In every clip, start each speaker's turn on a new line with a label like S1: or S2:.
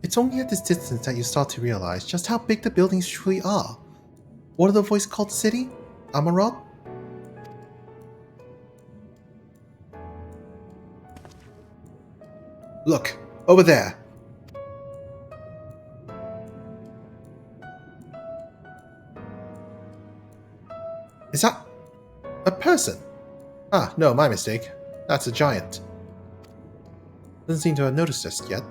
S1: It's only at this distance that you start to realize just how big the buildings truly are. What are the voice called city? Amaurot? Look, over there. Is that a person? Ah, no, my mistake. That's a giant. Doesn't seem to have noticed us yet.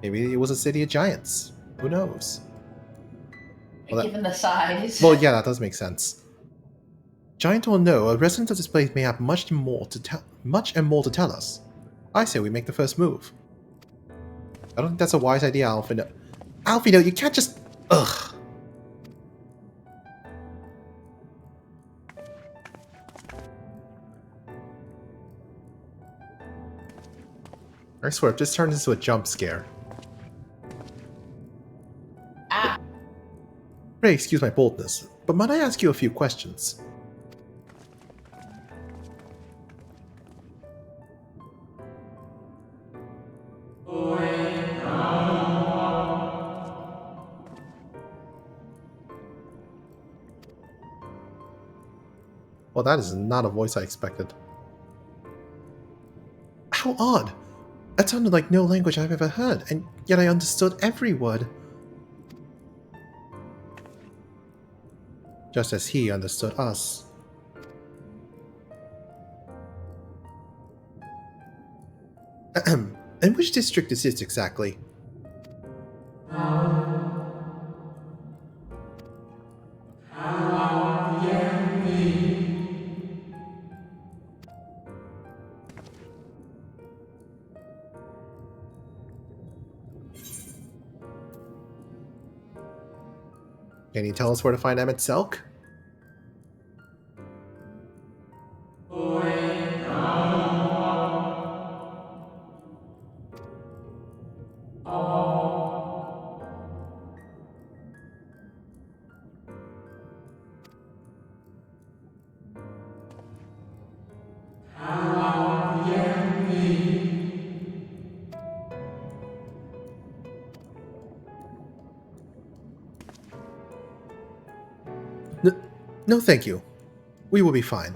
S1: Maybe it was a city of giants. Who knows? Well,
S2: Given the size.
S1: well, yeah, that does make sense. Giant or no, a resident of this place may have much and more to tell us. I say we make the first move. I don't think that's a wise idea, Alfino. Alfino, you can't just... Ugh. I swear, it just turned into a jump scare.
S2: Ah.
S1: Pray excuse my boldness, but might I ask you a few questions? Well, that is not a voice I expected. How odd! That sounded like no language I've ever heard, and yet I understood every word. Just as he understood us. Ahem. And which district is this exactly? Can you tell us where to find Emmett Selk? No, thank you. We will be fine.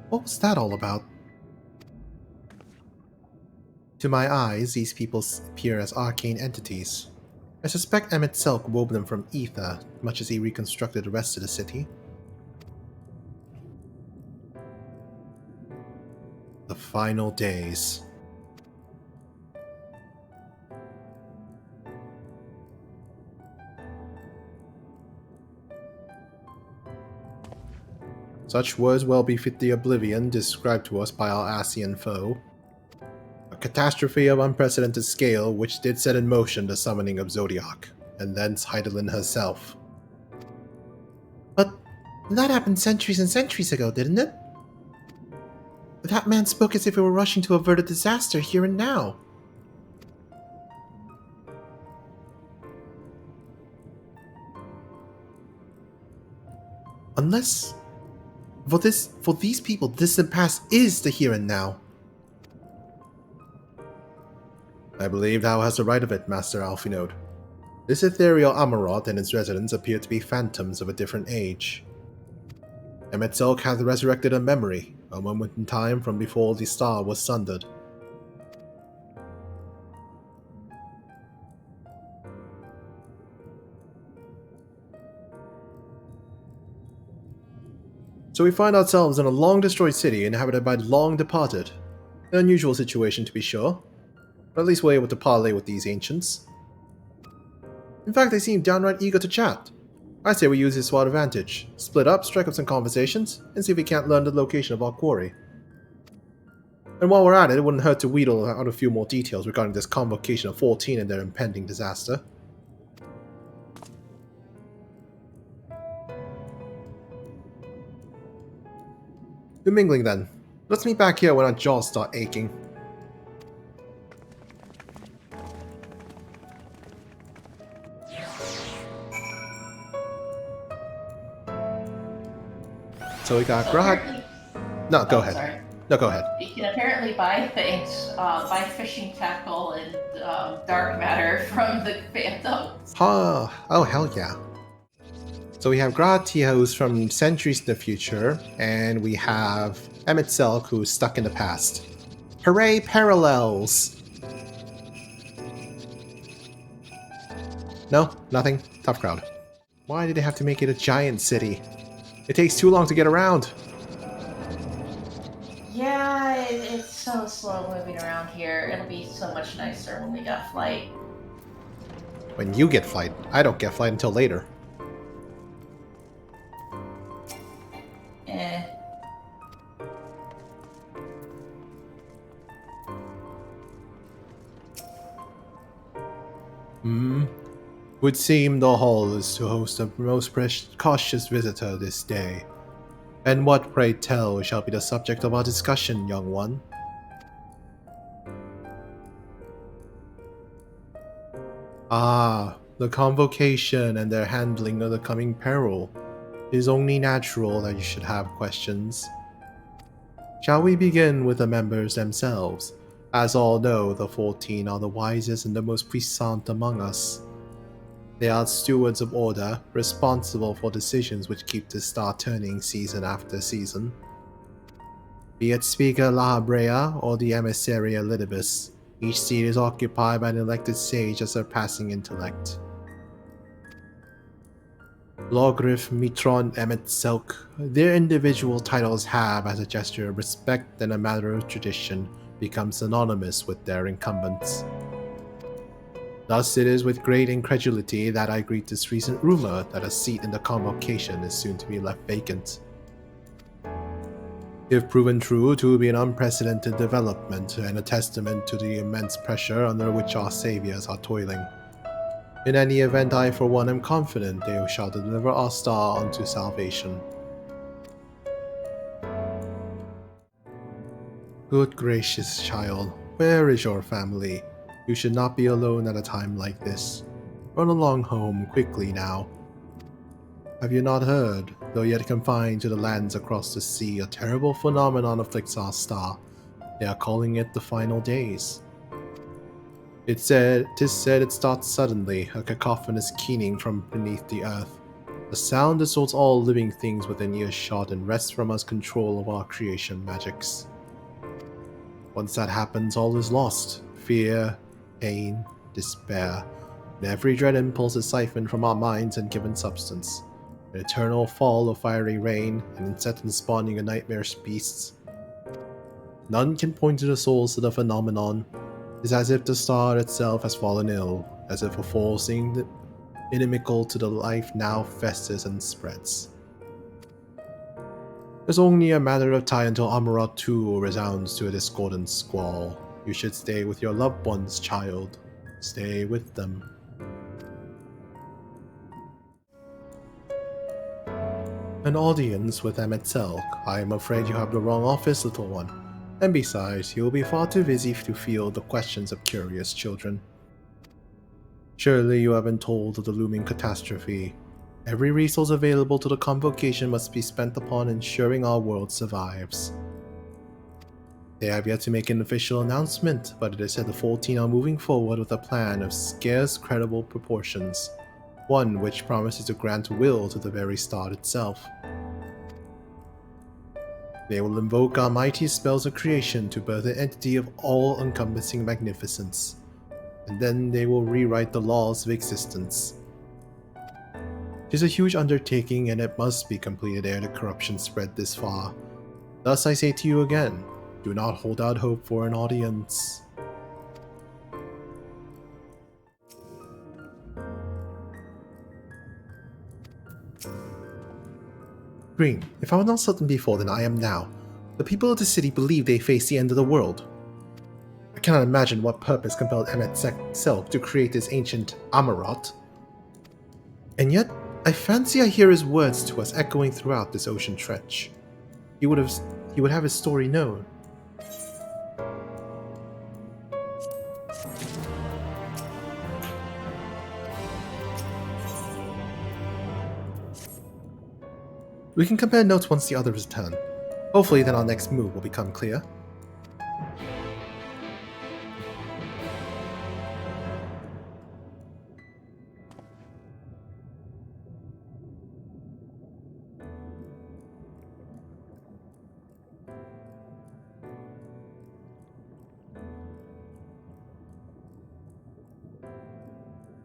S1: What was that all about? To my eyes, these people appear as arcane entities. I suspect Emmett Selk wove them from ether, much as he reconstructed the rest of the city. The final days. Such words well befit the oblivion described to us by our Asian foe. A catastrophe of unprecedented scale which did set in motion the summoning of Zodiac, and thence Heidelin herself. But that happened centuries and centuries ago, didn't it? That man spoke as if we were rushing to avert a disaster here and now. Unless... For these people, distant past is the here and now. I believe thou hast the right of it, Master Alfinode. This ethereal Amaurot and its residents appear to be phantoms of a different age. Emmett Selk hath resurrected a memory, a moment in time from before the star was sundered. So we find ourselves in a long-destroyed city inhabited by the long-departed. An unusual situation, to be sure, but at least we're able to parley with these ancients. In fact, they seem downright eager to chat. I say we use this to our advantage, split up, strike up some conversations, and see if we can't learn the location of our quarry. And while we're at it, it wouldn't hurt to wheedle out a few more details regarding this convocation of 14 and their impending disaster. Good mingling then. Let's meet back here when our jaws start aching. So we got
S2: So
S1: Grad.
S2: apparently,
S1: No, go
S2: oh,
S1: ahead.
S2: sorry.
S1: No, go ahead.
S2: You can apparently buy things, buy fishing tackle and dark matter from the Phantoms.
S1: Oh, hell yeah. So we have Gratia, who's from centuries in the future, and we have Emmett Selk, who's stuck in the past. Hooray, parallels! No, nothing. Tough crowd. Why did they have to make it a giant city? It takes too long to get around.
S2: Yeah, it's so slow moving around here. It'll be so much nicer when we got flight.
S1: When you get flight, I don't get flight until later.
S2: Eh.
S1: Would seem the hall is to host a most cautious visitor this day. And what, pray tell, shall be the subject of our discussion, young one? Ah, the convocation and their handling of the coming peril. It is only natural that you should have questions. Shall we begin with the members themselves? As all know, the 14 are the wisest and the most puissant among us. They are stewards of order, responsible for decisions which keep the star turning season after season. Be it Speaker La Brea or the emissary Elidibus, each seat is occupied by an elected sage of surpassing intellect. Logrif, Mitron, Emmet, Selk, their individual titles have, as a gesture of respect and a matter of tradition, become synonymous with their incumbents. Thus it is with great incredulity that I greet this recent rumor that a seat in the convocation is soon to be left vacant. If proven true, it will be an unprecedented development and a testament to the immense pressure under which our saviors are toiling. In any event, I for one am confident they shall deliver our star unto salvation. Good gracious, child, where is your family? You should not be alone at a time like this. Run along home quickly now. Have you not heard, though yet confined to the lands across the sea, a terrible phenomenon afflicts our star? They are calling it the final days. Tis said it starts suddenly, a cacophonous keening from beneath the earth. A sound distorts all living things within earshot and wrests from us control of our creation magics. Once that happens, all is lost. Fear, pain, despair, and every dread impulse is siphoned from our minds and given substance. An eternal fall of fiery rain, an incessant spawning of nightmarish beasts. None can point to the source of the phenomenon. It is as if the star itself has fallen ill, as if a forcing inimical to the life now festers and spreads. It's only a matter of time until Amaurot too resounds to a discordant squall. You should stay with your loved ones, child. Stay with them. An audience with Emmett Selk. I am afraid you have the wrong office, little one. And besides, you will be far too busy to field the questions of curious children. Surely you have been told of the looming catastrophe. Every resource available to the convocation must be spent upon ensuring our world survives. They have yet to make an official announcement, but it is said the 14 are moving forward with a plan of scarce credible proportions, one which promises to grant will to the very star itself. They will invoke our mighty spells of creation to birth an entity of all-encompassing magnificence, and then they will rewrite the laws of existence. It is a huge undertaking, and it must be completed ere the corruption spread this far. Thus I say to you again, do not hold out hope for an audience. Green, if I was not certain before, then I am now. The people of the city believe they face the end of the world. I cannot imagine what purpose compelled Emmett Selk to create this ancient Amaurot. And yet, I fancy I hear his words to us echoing throughout this ocean trench. He would he would have his story known. We can compare notes once the others return. Hopefully then our next move will become clear.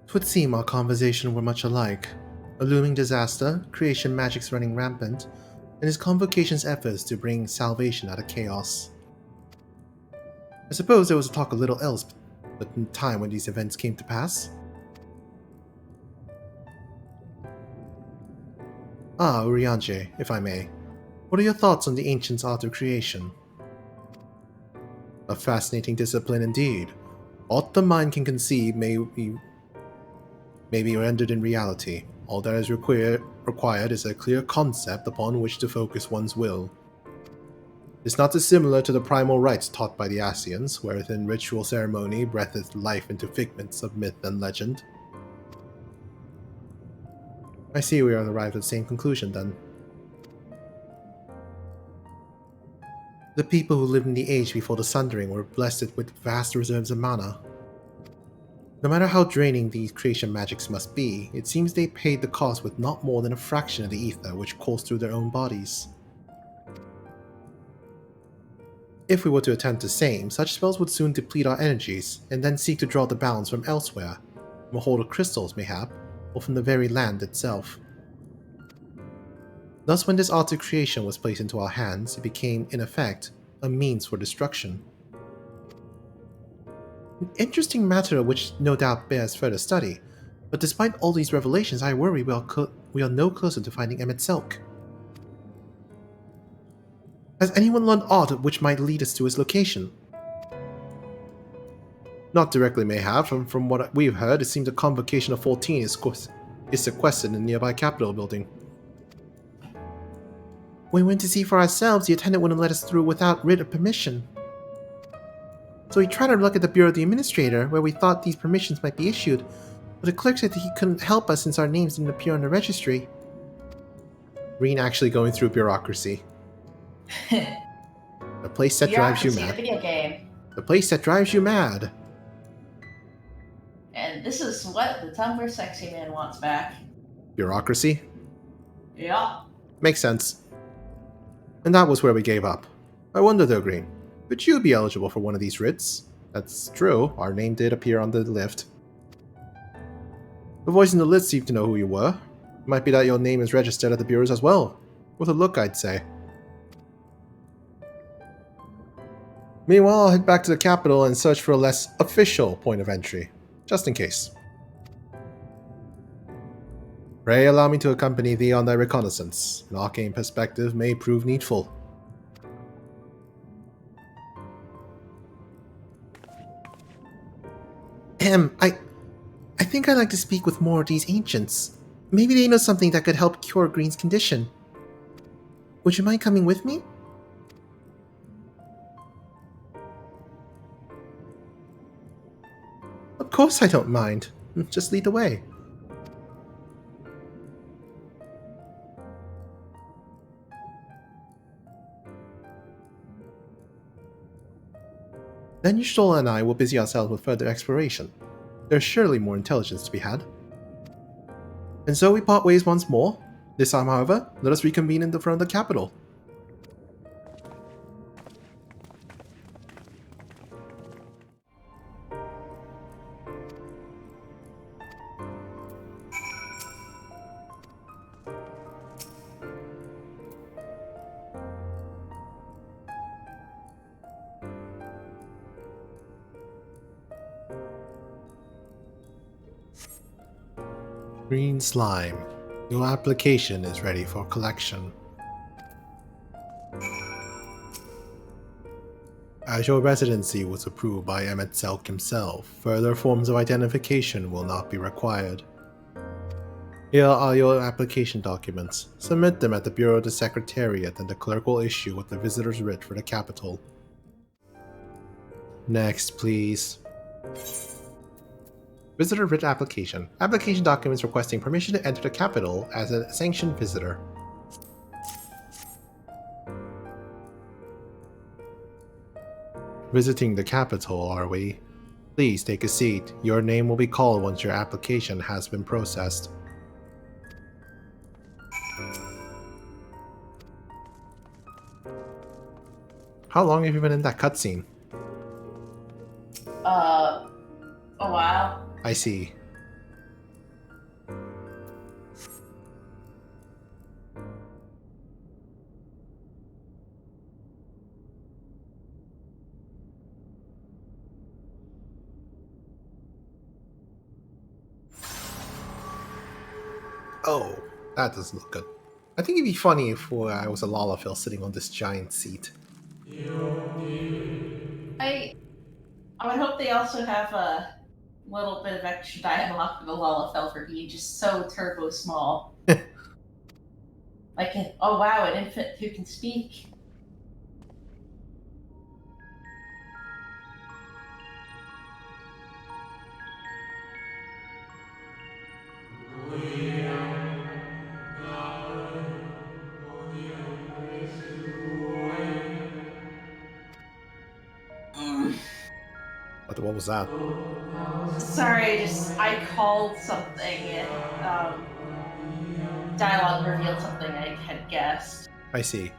S1: It would seem our conversation were much alike. A looming disaster, creation magics running rampant, and his convocation's efforts to bring salvation out of chaos. I suppose there was a talk a little else, but in time when these events came to pass. Ah, Urianger, if I may. What are your thoughts on the ancient's art of creation? A fascinating discipline indeed. What the mind can conceive may be rendered in reality. All that is required is a clear concept upon which to focus one's will. It's not dissimilar to the primal rites taught by the Asians, wherein ritual ceremony breatheth life into figments of myth and legend. I see we are arrived at the same conclusion then. The people who lived in the age before the Sundering were blessed with vast reserves of mana. No matter how draining these creation magics must be, it seems they paid the cost with not more than a fraction of the ether which coursed through their own bodies. If we were to attempt the same, such spells would soon deplete our energies, and then seek to draw the balance from elsewhere, from a hoard of crystals mayhap, or from the very land itself. Thus when this art of creation was placed into our hands, it became, in effect, a means for destruction. An interesting matter which no doubt bears further study, but despite all these revelations I worry we are no closer to finding Emet-Selch. Has anyone learned aught which might lead us to his location? Not directly mayhap, from what we've heard it seems the Convocation of 14 is sequestered in the nearby Capitol building. When we went to see for ourselves, the attendant wouldn't let us through without writ of permission. So we tried our luck at the Bureau of the Administrator, where we thought these permissions might be issued, but the clerk said that he couldn't help us since our names didn't appear on the registry. Reen actually going through bureaucracy. The place that drives you mad.
S2: Video game.
S1: The place that drives you mad.
S2: And this is what the Tumblr sexy man wants back.
S1: Bureaucracy?
S2: Yeah.
S1: Makes sense. And that was where we gave up. I wonder though, Green, could you be eligible for one of these writs? That's true, our name did appear on the lift. The voice in the list seemed to know who you were. It might be that your name is registered at the bureaus as well. With a look, I'd say. Meanwhile, I'll head back to the capital and search for a less official point of entry, just in case. Pray allow me to accompany thee on thy reconnaissance. An arcane perspective may prove needful. I think I'd like to speak with more of these ancients. Maybe they know something that could help cure Green's condition. Would you mind coming with me? Of course I don't mind. Just lead the way. Then Yushtola and I will busy ourselves with further exploration. There's surely more intelligence to be had. And so we part ways once more. This time, however, let us reconvene in the front of the capital. Green slime. Your application is ready for collection. As your residency was approved by Emet-Selch himself, further forms of identification will not be required. Here are your application documents. Submit them at the Bureau of the Secretariat and the clerk will issue with the visitor's writ for the capital. Next, please. Visitor writ application. Application documents requesting permission to enter the capital as a sanctioned visitor. Visiting the capital, are we? Please take a seat. Your name will be called once your application has been processed. How long have you been in that cutscene?
S2: A while.
S1: I see. Oh, that doesn't look good. I think it'd be funny if I was a Lalafell sitting on this giant seat.
S2: I I would hope they also have a little bit of extra dialogue for the Lullafell for being just so turbo small. Like, oh wow, an infant who can speak. Mm.
S1: What was that?
S2: Sorry, I called something. Dialogue revealed something I had guessed.
S1: I see.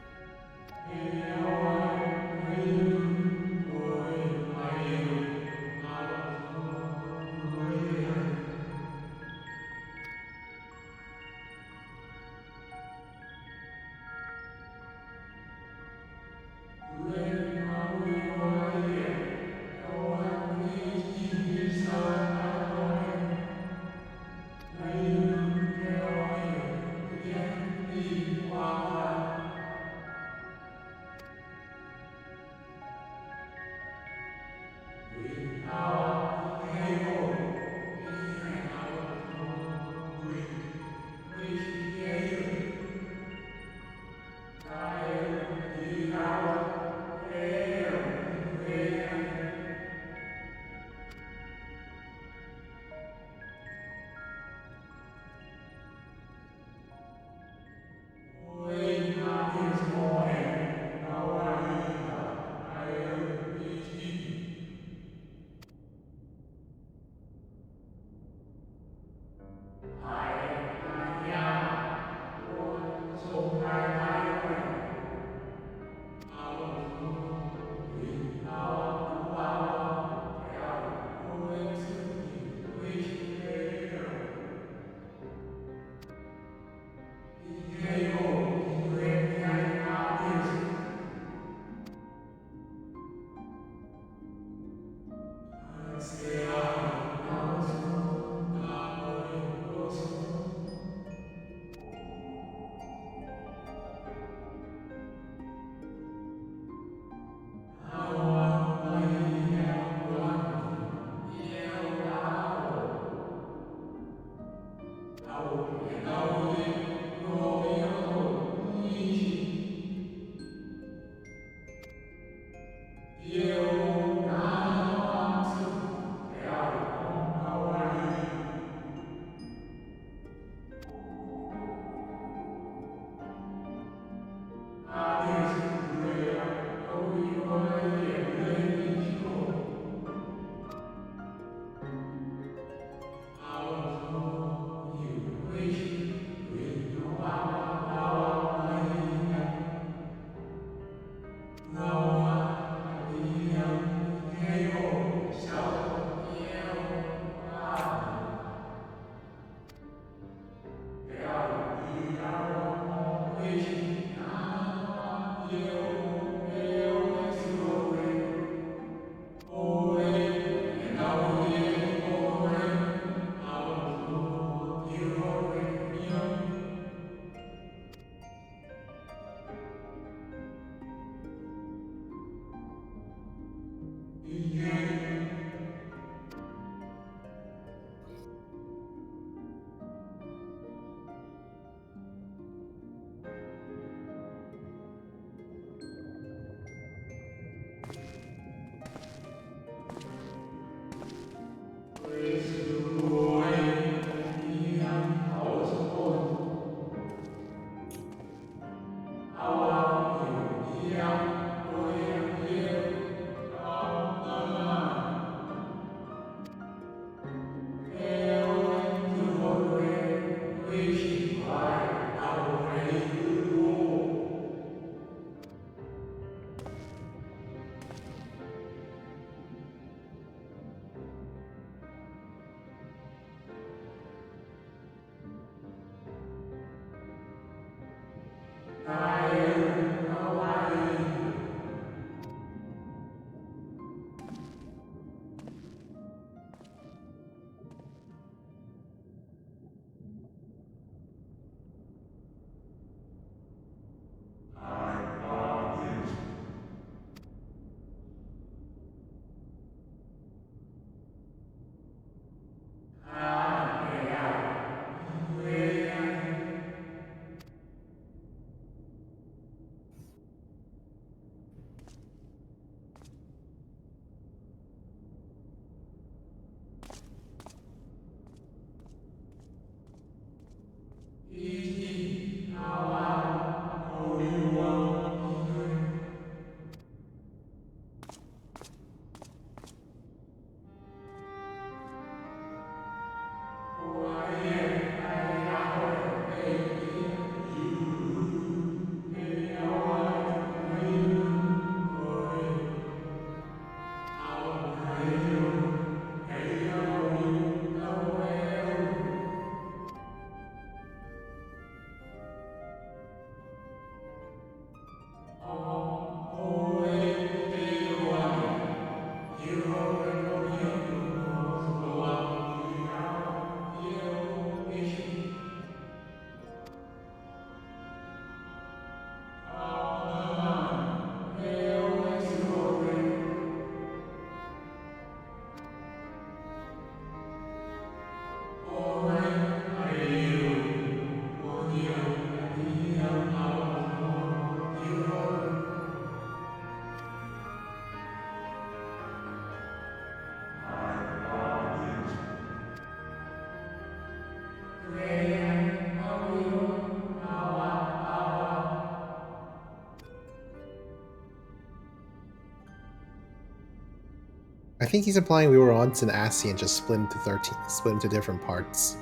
S1: I think he's implying we were once an Assy and just split into 13, split into different parts.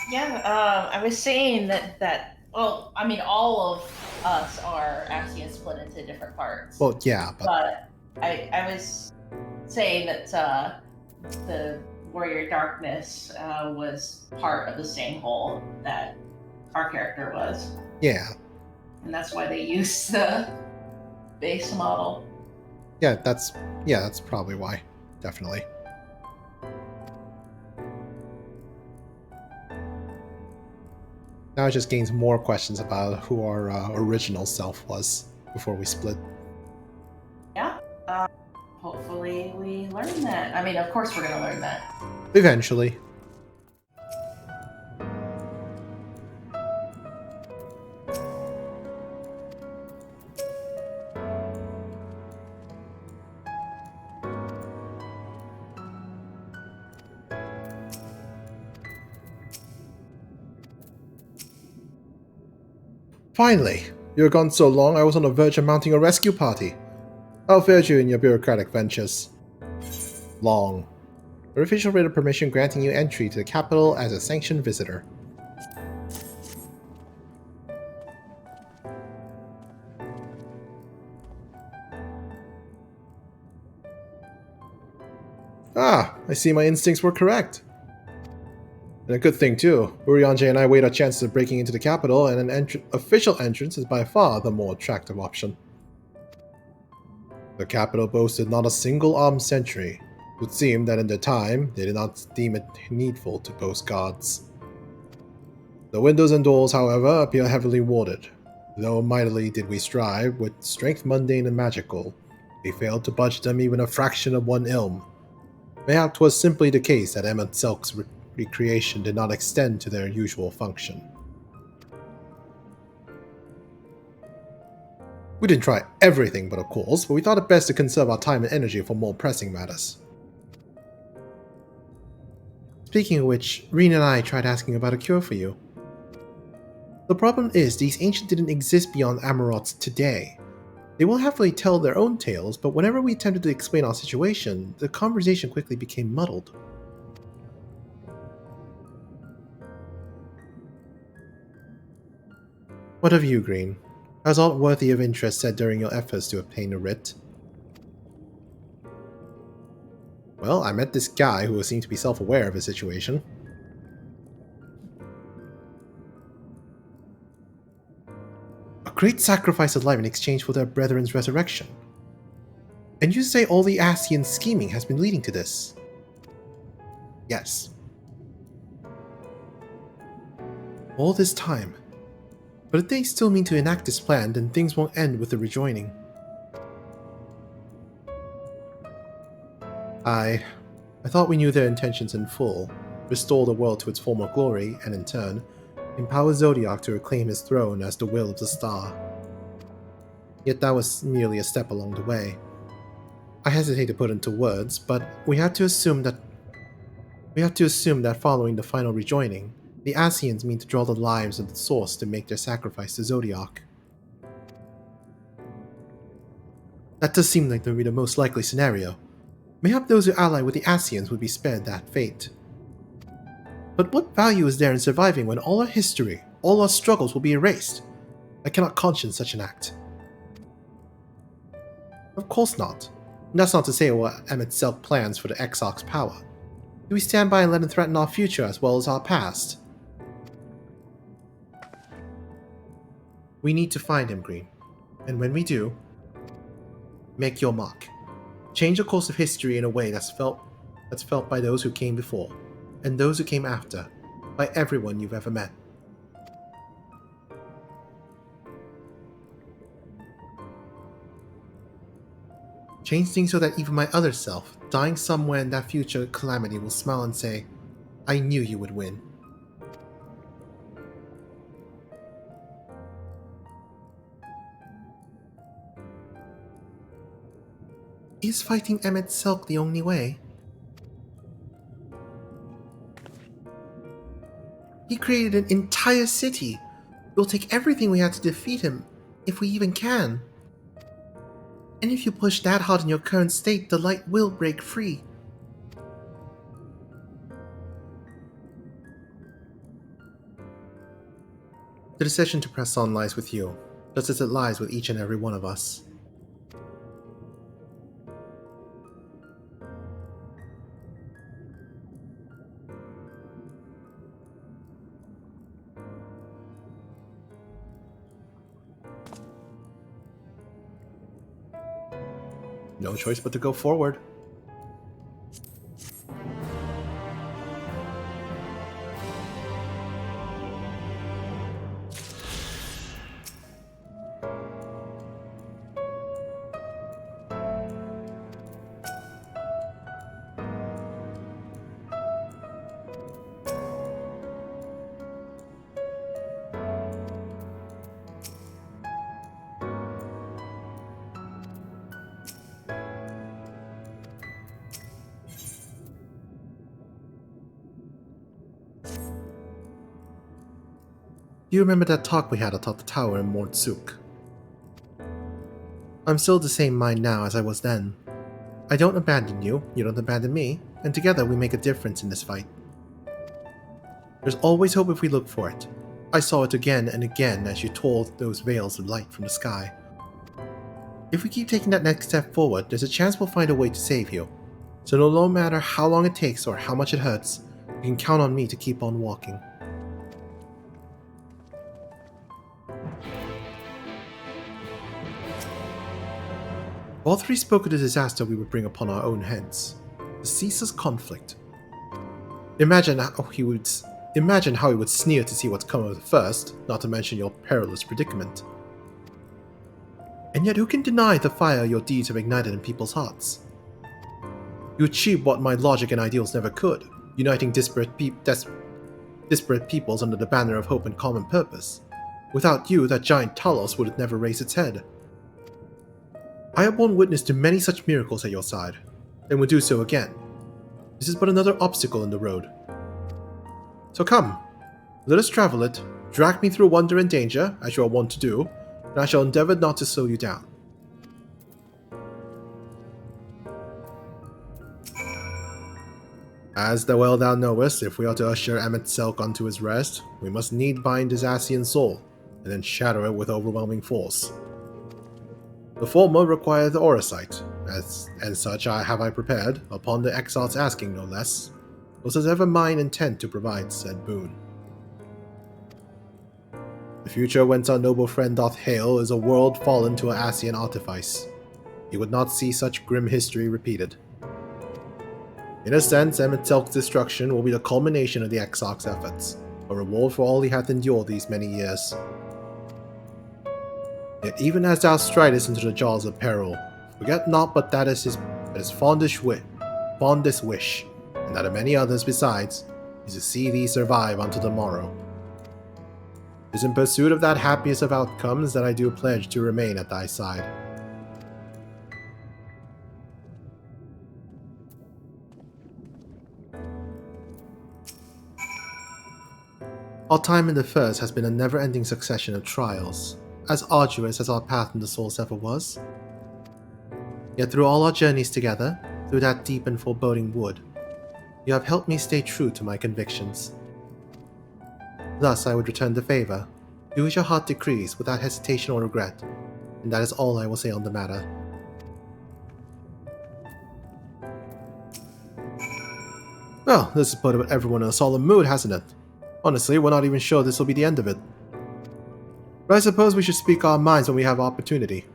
S2: Yeah, I was saying that. Well, I mean, all of us are actually split into different parts.
S1: Well, yeah,
S2: but I was saying that the Warrior Darkness was part of the same whole that our character was.
S1: Yeah.
S2: And that's why they used the base model.
S1: Yeah, that's probably why. Definitely. Now it just gains more questions about who our original self was before we split.
S2: Yeah. Hopefully we learn that. I mean, of course we're going to learn that.
S1: Eventually. Finally! You were gone so long I was on the verge of mounting a rescue party. How fared you in your bureaucratic ventures? Long. Your official written permission granting you entry to the capital as a sanctioned visitor. Ah, I see my instincts were correct. And a good thing too. Urianger and I weighed our chances of breaking into the capital, and an official entrance is by far the more attractive option. The capital boasted not a single armed sentry. It would seem that in their time, they did not deem it needful to post guards. The windows and doors, however, appear heavily warded. Though mightily did we strive, with strength mundane and magical, we failed to budge them even a fraction of one ilm. Mayhap 'twas simply the case that Emma Selk's recreation did not extend to their usual function. We didn't try everything but of course, but we thought it best to conserve our time and energy for more pressing matters. Speaking of which, Reen and I tried asking about a cure for you. The problem is, these ancients didn't exist beyond Amaurot today. They will happily tell their own tales, but whenever we attempted to explain our situation, the conversation quickly became muddled. What of you, Green? Has aught worthy of interest said during your efforts to obtain a writ? Well, I met this guy who seemed to be self-aware of his situation. A great sacrifice of life in exchange for their brethren's resurrection. And you say all the Asian scheming has been leading to this? Yes. All this time. But if they still mean to enact this plan, then things won't end with the rejoining. I thought we knew their intentions in full, restore the world to its former glory, and in turn, empower Zodiac to reclaim his throne as the will of the star. Yet that was merely a step along the way. I hesitate to put into words, but we had to assume that following the final rejoining, the Asians mean to draw the lives of the source to make their sacrifice to Zodiac. That does seem like the most likely scenario. Mayhap those who ally with the Asians would be spared that fate. But what value is there in surviving when all our history, all our struggles will be erased? I cannot conscience such an act. Of course not. And that's not to say what Emmett Selk plans for the Exarch's power. Do we stand by and let him threaten our future as well as our past? We need to find him, Green. And when we do, make your mark. Change the course of history in a way that's felt by those who came before, and those who came after, by everyone you've ever met. Change things so that even my other self, dying somewhere in that future calamity, will smile and say, I knew you would win. Is fighting Emmett Selk the only way? He created an entire city. We'll take everything we had to defeat him, if we even can. And if you push that hard in your current state, the light will break free. The decision to press on lies with you, just as it lies with each and every one of us. No choice but to go forward. Do you remember that talk we had atop the tower in Mortsuk? I'm still the same mind now as I was then. I don't abandon you, you don't abandon me, and together we make a difference in this fight. There's always hope if we look for it. I saw it again and again as you tore those veils of light from the sky. If we keep taking that next step forward, there's a chance we'll find a way to save you. So no matter how long it takes or how much it hurts, you can count on me to keep on walking. All three spoke of the disaster we would bring upon our own heads. The ceaseless conflict. Imagine how he would sneer to see what's come of it first, not to mention your perilous predicament. And yet who can deny the fire your deeds have ignited in people's hearts? You achieved what my logic and ideals never could, uniting disparate peoples under the banner of hope and common purpose. Without you, that giant Talos would have never raised its head. I have borne witness to many such miracles at your side, and will do so again. This is but another obstacle in the road. So come, let us travel it, drag me through wonder and danger, as you are wont to do, and I shall endeavor not to slow you down. As thou knowest, if we are to usher Amaurot unto his rest, we must need bind his Asian soul, and then shatter it with overwhelming force. The former requireth the Orasight, and such have I prepared, upon the exile's asking no less, was as ever mine intent to provide said boon. The future whence our noble friend doth hail is a world fallen to an Asian artifice. He would not see such grim history repeated. In a sense, Amaurot's destruction will be the culmination of the Exarch's efforts, a reward for all he hath endured these many years. Yet even as thou stridest into the jaws of peril, forget not but that is his fondest wish, and that of many others besides, is to see thee survive unto the morrow. It is in pursuit of that happiest of outcomes that I do pledge to remain at thy side. Our time in the First has been a never-ending succession of trials, as arduous as our path in the Souls ever was. Yet through all our journeys together, through that deep and foreboding wood, you have helped me stay true to my convictions. Thus I would return the favor, do as your heart decrees without hesitation or regret, and that is all I will say on the matter. Well, this has put everyone in a solemn mood, hasn't it? Honestly, we're not even sure this will be the end of it. But I suppose we should speak our minds when we have opportunity.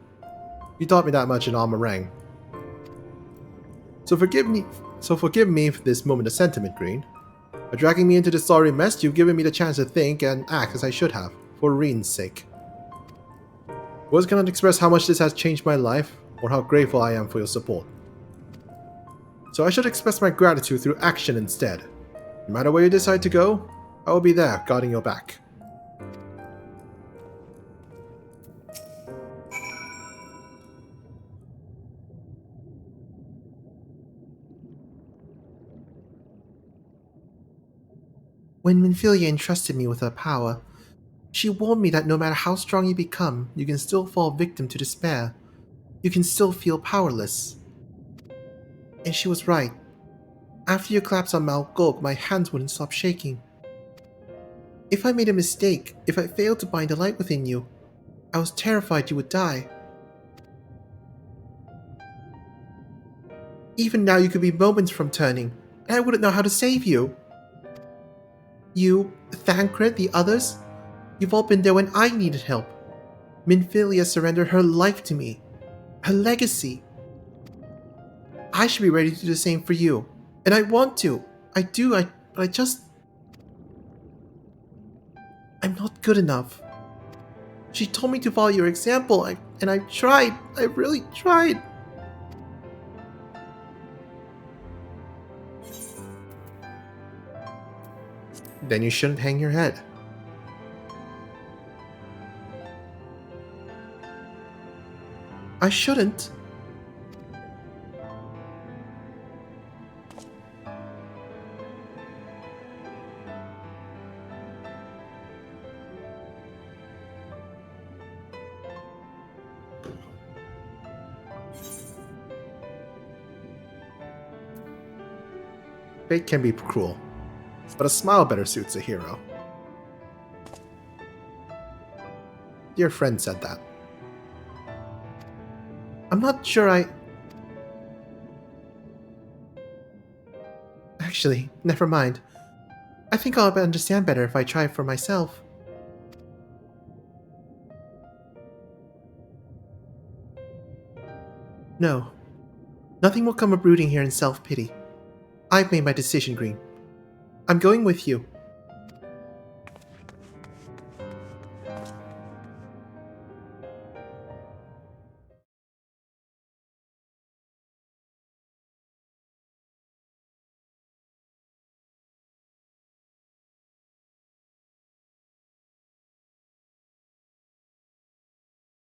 S1: You taught me that much in Amaurot. So forgive me for this moment of sentiment, Green. By dragging me into this sorry mess, you've given me the chance to think and act as I should have, for Reen's sake. Words cannot express how much this has changed my life, or how grateful I am for your support. So I should express my gratitude through action instead. No matter where you decide to go, I will be there, guarding your back. When Minfilia entrusted me with her power, she warned me that no matter how strong you become, you can still fall victim to despair. You can still feel powerless. And she was right. After your collapse on Mount Gulg, my hands wouldn't stop shaking. If I made a mistake, if I failed to bind the light within you, I was terrified you would die. Even now you could be moments from turning, and I wouldn't know how to save you. You, Thancred, the others, you've all been there when I needed help. Minfilia surrendered her life to me. Her legacy. I should be ready to do the same for you. And I want to. I do, but I just... I'm not good enough. She told me to follow your example, and I tried. I really tried. Then you shouldn't hang your head. I shouldn't. Fate can be cruel, but a smile better suits a hero. Dear friend said that. I'm not sure Actually, never mind. I think I'll understand better if I try for myself. No. Nothing will come of brooding here in self-pity. I've made my decision, Green. I'm going with you.